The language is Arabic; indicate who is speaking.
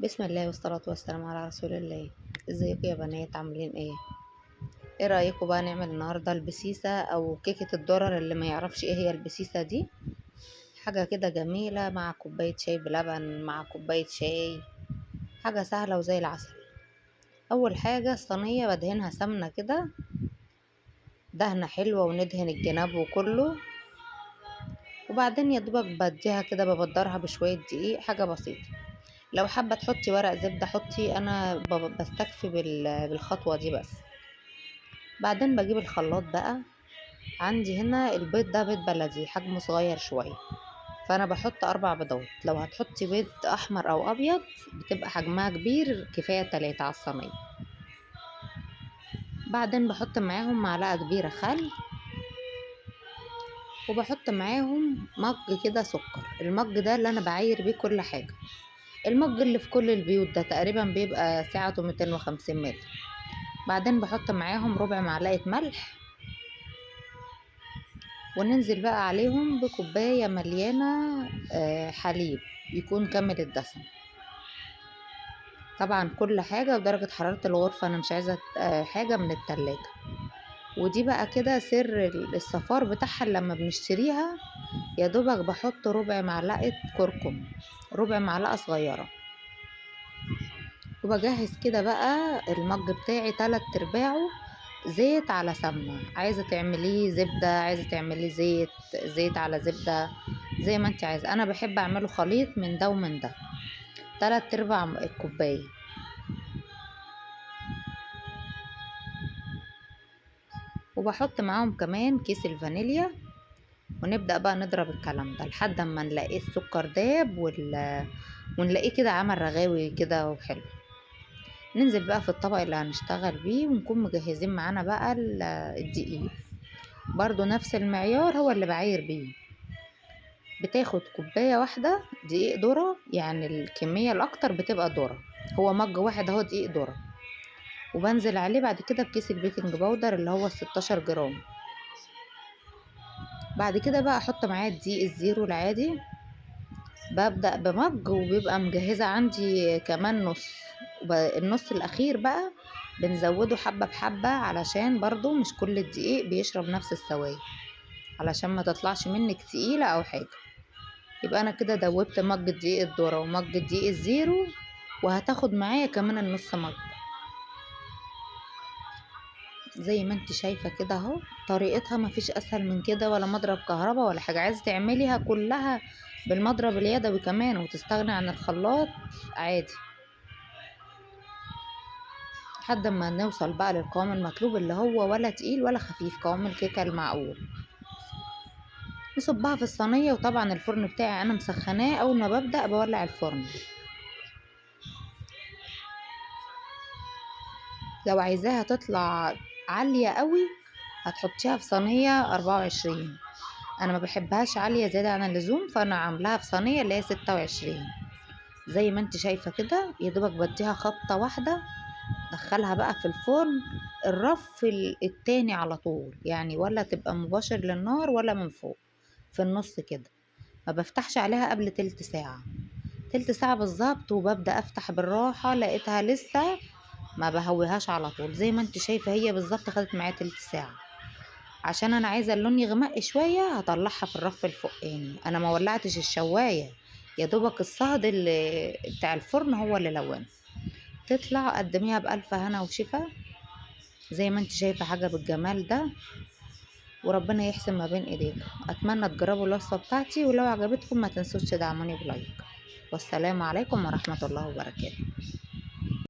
Speaker 1: بسم الله والصلاة والسلام على رسول الله. ازيكم يا بنات، عاملين ايه رأيكم بقى نعمل النهاردة البسيسة او كيكة الدرر؟ اللي ما يعرفش ايه هي البسيسة دي، حاجة كده جميلة مع كوباية شاي بلبن، مع كوباية شاي، حاجة سهلة وزي العسل. اول حاجة الصينية بدهنها سمنة كده، دهنة حلوة، وندهن الجناب وكله، وبعدين يا دوبك بديها كده ببدرها بشوية دقيق، حاجة بسيطة. لو حابة تحطي ورق زبدة حطي، انا بستكفي بالخطوة دي بس. بعدين بجيب الخلاط بقى، عندي هنا البيض ده بيض بلدي حجمه صغير شوية، فانا بحط 4 بيضات. لو هتحطي بيض احمر او ابيض بتبقى حجمها كبير، كفاية 3 على الصينية. بعدين بحط معاهم معلقة كبيرة خل، وبحط معاهم مج كده سكر. المج ده اللي انا بعاير بيه كل حاجة، المج اللي في كل البيوت ده تقريبا بيبقى سعته 250 مللي. بعدين بحط معاهم ربع معلقة ملح، وننزل بقى عليهم بكوباية مليانة حليب يكون كامل الدسم. طبعا كل حاجة بدرجة حرارة الغرفة، انا مش عايزة حاجة من التلاجة. ودي بقى كده سر الصفار بتاعها. لما بنشتريها يا دوبك بحط ربع معلقة كركم، ربع معلقة صغيرة، وبجهز كده بقى المج بتاعي 3/4 زيت على سمنة. عايزة تعمليه زبدة، عايزة تعمليه زيت على زبدة، زي ما انت عايزة. انا بحب اعمله خليط من ده ومن ده، 3/4 الكوباية. وبحط معاهم كمان كيس الفانيليا، ونبدأ بقى نضرب الكلام ده لحد ما نلاقيه السكر داب ونلاقيه كده عمل رغاوي كده وحلو. ننزل بقى في الطبق اللي هنشتغل بيه، ونكون مجهزين معانا بقى الدقيق، برضو نفس المعيار هو اللي بعاير بيه. بتاخد كوباية واحدة دقيق ذرة، يعني الكمية الأكتر بتبقى ذرة، هو مج واحد اهو دقيق ذرة. وبنزل عليه بعد كده بكيس البيكنج باودر اللي هو 16 جرام. بعد كده بقى احط معاه الدقيق الزيرو العادي، ببدأ بمج، وبيبقى مجهزة عندي كمان نص. النص الأخير بقى بنزوده حبة بحبة، علشان برضو مش كل الدقيق بيشرب نفس السوائل، علشان ما تطلعش منك تقيلة أو حاجة. يبقى أنا كده دوبت مج الدقيق الذرة ومج الدقيق الزيرو، وهتاخد معايا كمان النص مج. زي ما انت شايفة كده اهو، طريقتها مفيش اسهل من كده، ولا مضرب كهربا ولا حاجة. عايزة تعمليها كلها بالمضرب اليدوي كمان وتستغني عن الخلاط عادي، لحد ما نوصل بقى للقوام المطلوب اللي هو ولا تقيل ولا خفيف، قوام الكيكة المعقول. نصبها في الصينية، وطبعا الفرن بتاعي انا مسخناه، اول ما ببدأ بولع الفرن. لو عايزاها تطلع عالية قوي هتحطيها في صينية 24، انا ما بحبهاش عالية زيادة عن اللزوم، فانا عاملاها في صينية اللي هي 26. زي ما انت شايفة كده، يدوبك بديها خبطة واحدة، دخلها بقى في الفرن الرف التاني على طول، يعني ولا تبقى مباشر للنار ولا من فوق، في النص كده. ما بفتحش عليها قبل تلت ساعة، تلت ساعة بالظبط، وببدأ افتح بالراحة. لقيتها لسه ما بهويهاش على طول، زي ما انت شايفة هي بالظبط خدت معايا تلت ساعة. عشان انا عايزة اللون يغمق شوية هطلعها في الرف الفوقاني، انا ما ولعتش الشواية، يا دوبك الصهد اللي بتاع الفرن هو اللي لون. تطلع قدميها بألف هنا وشفا، زي ما انت شايفة حاجة بالجمال ده، وربنا يحسن ما بين ايديكم. اتمنى تجربوا الوصفة بتاعتي، ولو عجبتكم ما تنسوش تدعموني بلايك. والسلام عليكم ورحمة الله وبركاته.